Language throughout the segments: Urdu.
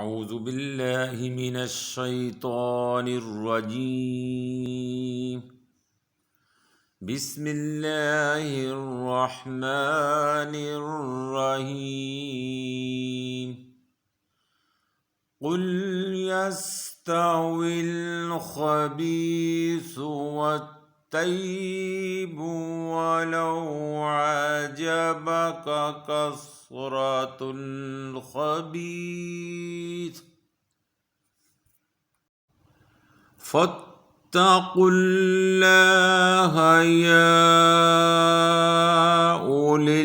اعوذ باللہ من الشیطان الرجیم بسم اللہ الرحمن الرحیم قل یستوی الخبیث والطیب ولو عجبک کثرة الخبیث فاتقوا اللہ یا اولی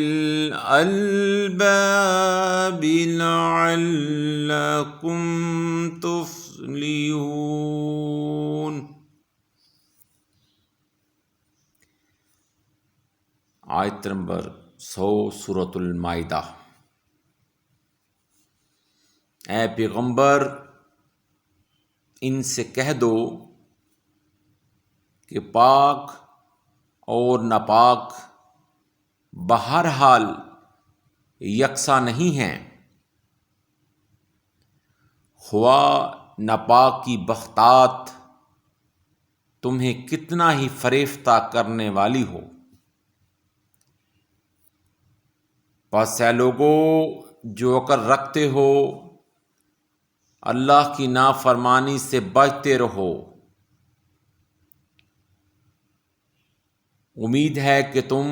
الالباب لعلکم تفلحون۔ آیت نمبر 100 سورۃ المائدہ۔ اے پیغمبر، ان سے کہہ دو کہ پاک اور ناپاک بہرحال یکساں نہیں ہیں، خواہ ناپاک کی بختات تمہیں کتنا ہی فریفتہ کرنے والی ہو۔ پس اے لوگو جو عقل رکھتے ہو، اللہ کی نافرمانی سے بچتے رہو۔ امید ہے کہ تم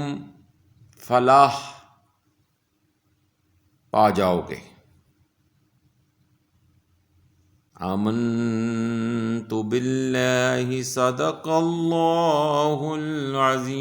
فلاح پا جاؤ گے۔ آمنت باللہ صدق اللہ العظیم۔